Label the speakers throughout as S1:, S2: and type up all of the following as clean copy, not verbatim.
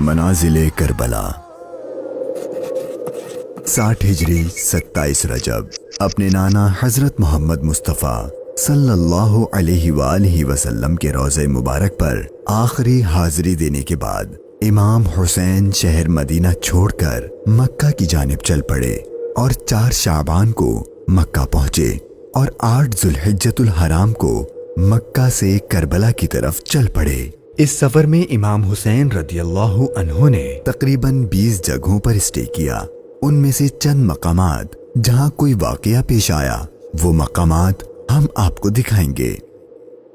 S1: منازل کربلا 60 ہجری 27 رجب اپنے نانا حضرت محمد مصطفیٰ صلی اللہ علیہ وآلہ وسلم کے روضہ مبارک پر آخری حاضری دینے کے بعد امام حسین شہر مدینہ چھوڑ کر مکہ کی جانب چل پڑے اور 4 شعبان کو مکہ پہنچے اور 8 ذوالحجۃ الحرام کو مکہ سے کربلا کی طرف چل پڑے۔ اس سفر میں امام حسین رضی اللہ عنہ نے تقریباً 20 جگہوں پر اسٹے کیا۔ ان میں سے چند مقامات جہاں کوئی واقعہ پیش آیا وہ مقامات ہم آپ کو دکھائیں گے۔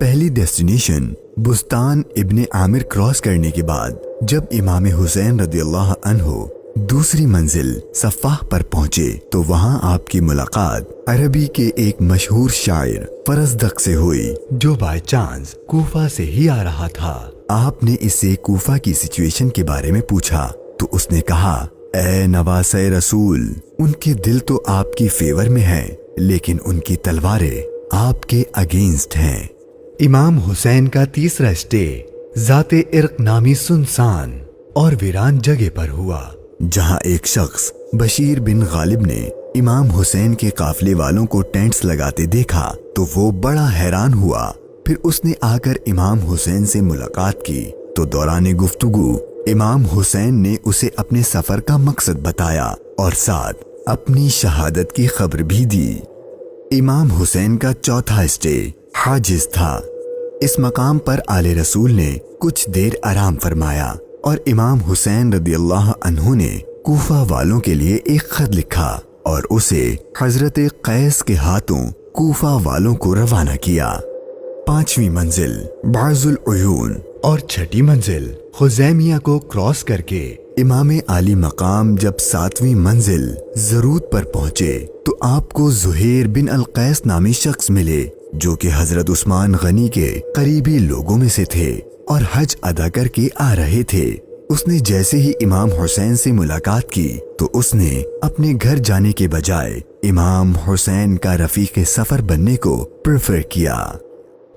S1: پہلی ڈیسٹینیشن بستان ابن عامر کراس کرنے کے بعد جب امام حسین رضی اللہ عنہ دوسری منزل صفاح پر پہنچے تو وہاں آپ کی ملاقات عربی کے ایک مشہور شاعر فرزدق سے ہوئی جو بائی چانس کوفہ سے ہی آ رہا تھا۔ آپ نے اس سے کوفہ کی سچویشن کے بارے میں پوچھا تو اس نے کہا، اے نواسۂ رسول، ان کے دل تو آپ کی فیور میں ہیں لیکن ان کی تلواریں آپ کے اگینسٹ ہیں۔ امام حسین کا تیسرا اسٹے ذات ارق نامی سنسان اور ویران جگہ پر ہوا، جہاں ایک شخص بشیر بن غالب نے امام حسین کے قافلے والوں کو ٹینٹس لگاتے دیکھا تو وہ بڑا حیران ہوا۔ پھر اس نے آ کر امام حسین سے ملاقات کی تو دوران گفتگو امام حسین نے اسے اپنے سفر کا مقصد بتایا اور ساتھ اپنی شہادت کی خبر بھی دی۔ امام حسین کا چوتھا اسٹے حاجز تھا۔ اس مقام پر آل رسول نے کچھ دیر آرام فرمایا اور امام حسین رضی اللہ عنہ نے کوفہ والوں کے لیے ایک خط لکھا اور اسے حضرت قیس کے ہاتھوں کوفہ والوں کو روانہ کیا۔ 5ویں منزل بعض العیون اور 6ٹھی منزل خزیمیہ کو کراس کر کے امام عالی مقام جب 7ویں منزل زرود پر پہنچے تو آپ کو زہیر بن القیس نامی شخص ملے جو کہ حضرت عثمان غنی کے قریبی لوگوں میں سے تھے اور حج ادا کر کے آ رہے تھے۔ اس نے جیسے ہی امام حسین سے ملاقات کی تو اس نے اپنے گھر جانے کے بجائے امام حسین کا رفیق سفر بننے کو پریفر کیا۔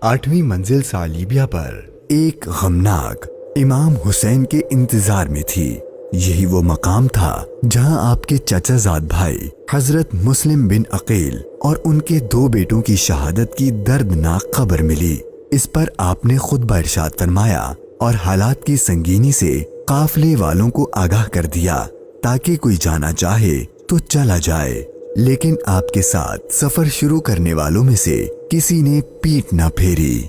S1: 8ویں منزل صالیبیہ پر ایک غمناک امام حسین کے انتظار میں تھی۔ یہی وہ مقام تھا جہاں آپ کے چچا زاد بھائی حضرت مسلم بن عقیل اور ان کے 2 بیٹوں کی شہادت کی دردناک خبر ملی۔ اس پر آپ نے خطبہ ارشاد فرمایا اور حالات کی سنگینی سے قافلے والوں کو آگاہ کر دیا تاکہ کوئی جانا چاہے تو چلا جائے، لیکن آپ کے ساتھ سفر شروع کرنے والوں میں سے کسی نے پیٹ نہ پھیری۔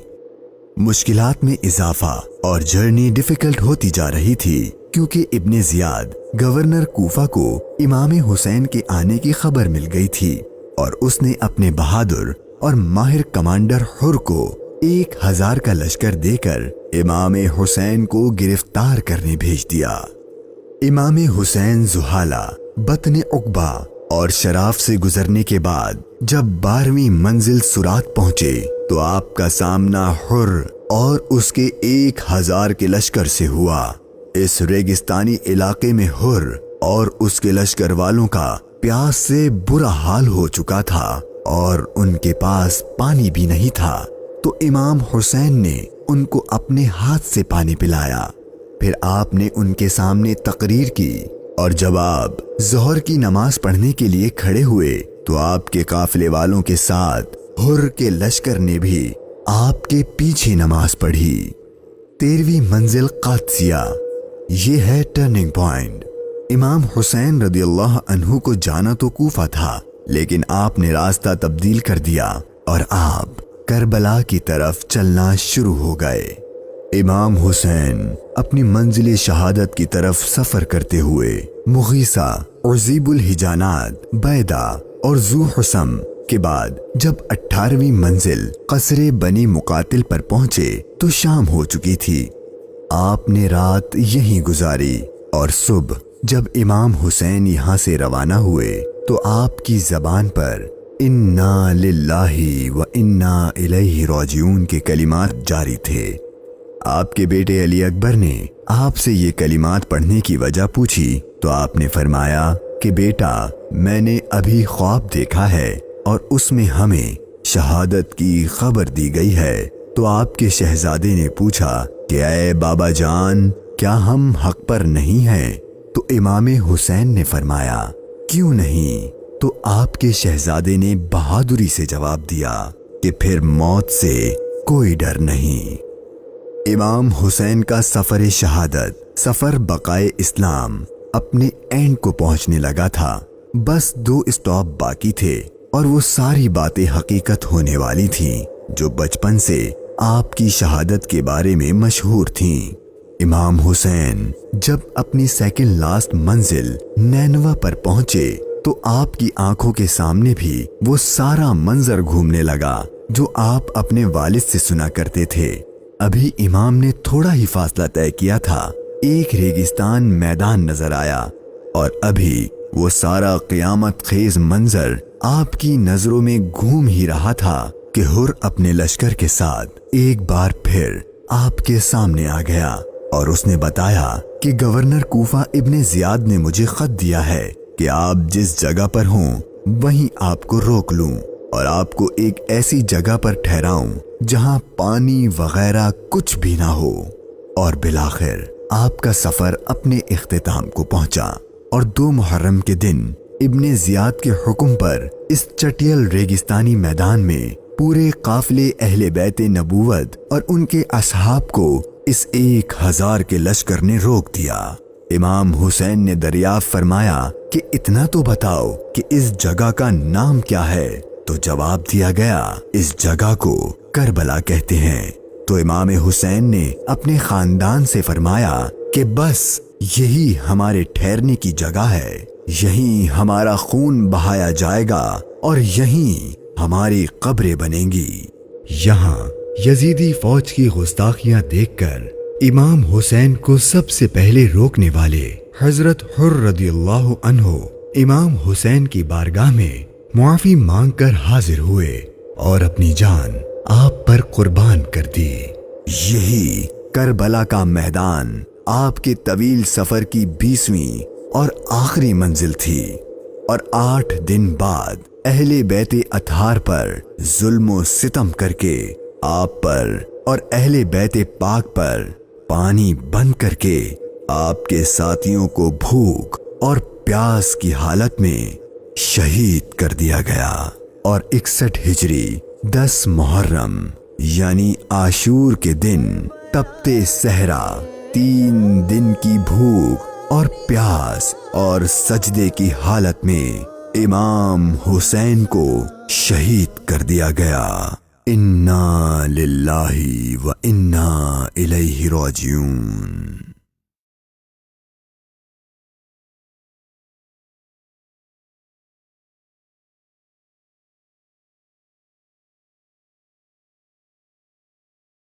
S1: مشکلات میں اضافہ اور جرنی ڈیفیکلٹ ہوتی جا رہی تھی کیونکہ ابن زیاد گورنر کوفہ کو امام حسین کے آنے کی خبر مل گئی تھی اور اس نے اپنے بہادر اور ماہر کمانڈر حر کو 1000 کا لشکر دے کر امام حسین کو گرفتار کرنے بھیج دیا۔ امام حسین زحالہ، بطن عقبہ اور شراف سے گزرنے کے بعد جب 12ویں منزل سرات پہنچے تو آپ کا سامنا حر اور اس کے 1000 کے لشکر سے ہوا۔ اس ریگستانی علاقے میں حر اور اس کے لشکر والوں کا پیاس سے برا حال ہو چکا تھا اور ان کے پاس پانی بھی نہیں تھا، تو امام حسین نے ان کو اپنے ہاتھ سے پانی پلایا۔ پھر آپ نے ان کے سامنے تقریر کی اور جب آپ ظہر کی نماز پڑھنے کے لیے کھڑے ہوئے تو آپ کے قافلے والوں کے ساتھ حر کے لشکر نے بھی آپ کے پیچھے نماز پڑھی۔ 13ویں منزل قادسیہ، یہ ہے ٹرننگ پوائنٹ۔ امام حسین رضی اللہ عنہ کو جانا تو کوفہ تھا لیکن آپ نے راستہ تبدیل کر دیا اور آپ کربلا کی طرف چلنا شروع ہو گئے۔ امام حسین اپنی منزل شہادت کی طرف سفر کرتے ہوئے مغیثہ، عزیب الحجانات، بیدہ اور ذو حسم کے بعد جب 18ویں منزل قصر بنی مقاتل پر پہنچے تو شام ہو چکی تھی۔ آپ نے رات یہیں گزاری اور صبح جب امام حسین یہاں سے روانہ ہوئے تو آپ کی زبان پر انا للہ و انا الیہ راجعون کے کلمات جاری تھے۔ آپ کے بیٹے علی اکبر نے آپ سے یہ کلمات پڑھنے کی وجہ پوچھی تو آپ نے فرمایا کہ بیٹا، میں نے ابھی خواب دیکھا ہے اور اس میں ہمیں شہادت کی خبر دی گئی ہے۔ تو آپ کے شہزادے نے پوچھا کہ اے بابا جان، کیا ہم حق پر نہیں ہیں؟ تو امام حسین نے فرمایا کیوں نہیں؟ تو آپ کے شہزادے نے بہادری سے جواب دیا کہ پھر موت سے کوئی ڈر نہیں۔ امام حسین کا سفر شہادت، سفر بقائے اسلام اپنے اینڈ کو پہنچنے لگا تھا۔ بس 2 اسٹاپ باقی تھے اور وہ ساری باتیں حقیقت ہونے والی تھیں جو بچپن سے آپ کی شہادت کے بارے میں مشہور تھیں۔ امام حسین جب اپنی سیکنڈ لاسٹ منزل نینوا پر پہنچے تو آپ کی آنکھوں کے سامنے بھی وہ سارا منظر گھومنے لگا جو آپ اپنے والد سے سنا کرتے تھے۔ ابھی امام نے تھوڑا ہی فاصلہ طے کیا تھا، ایک ریگستان میدان نظر آیا اور ابھی وہ سارا قیامت خیز منظر آپ کی نظروں میں گھوم ہی رہا تھا کہ ہر اپنے لشکر کے ساتھ ایک بار پھر آپ کے سامنے آ گیا اور اس نے بتایا کہ گورنر کوفہ ابن زیاد نے مجھے خط دیا ہے کہ آپ جس جگہ پر ہوں وہیں آپ کو روک لوں اور آپ کو ایک ایسی جگہ پر ٹھہراؤں جہاں پانی وغیرہ کچھ بھی نہ ہو۔ اور بالآخر آپ کا سفر اپنے اختتام کو پہنچا اور 2 محرم کے دن ابن زیاد کے حکم پر اس چٹیل ریگستانی میدان میں پورے قافلے اہل بیت نبوت اور ان کے اصحاب کو اس 1000 کے لشکر نے روک دیا۔ امام حسین نے دریافت فرمایا کہ اتنا تو بتاؤ کہ اس جگہ کا نام کیا ہے؟ تو جواب دیا گیا اس جگہ کو کربلا کہتے ہیں۔ تو امام حسین نے اپنے خاندان سے فرمایا کہ بس یہی ہمارے ٹھہرنے کی جگہ ہے، یہیں ہمارا خون بہایا جائے گا اور یہیں ہماری قبریں بنیں گی۔ یہاں یزیدی فوج کی گستاخیاں دیکھ کر امام حسین کو سب سے پہلے روکنے والے حضرت حر رضی اللہ عنہ امام حسین کی بارگاہ میں معافی مانگ کر حاضر ہوئے اور اپنی جان آپ پر قربان کر دی۔ یہی کربلا کا میدان آپ کے طویل سفر کی 20ویں اور آخری منزل تھی، اور 8 دن بعد اہل بیت اطہار پر ظلم و ستم کر کے آپ پر اور اہل بیت پاک پر پانی بند کر کے آپ کے ساتھیوں کو بھوک اور پیاس کی حالت میں شہید کر دیا گیا۔ اور 61 ہجری 10 محرم یعنی عاشور کے دن تپتے صحرا 3 دن کی بھوک اور پیاس اور سجدے کی حالت میں امام حسین کو شہید کر دیا گیا۔ انا للہ و انا الیہ راجعون۔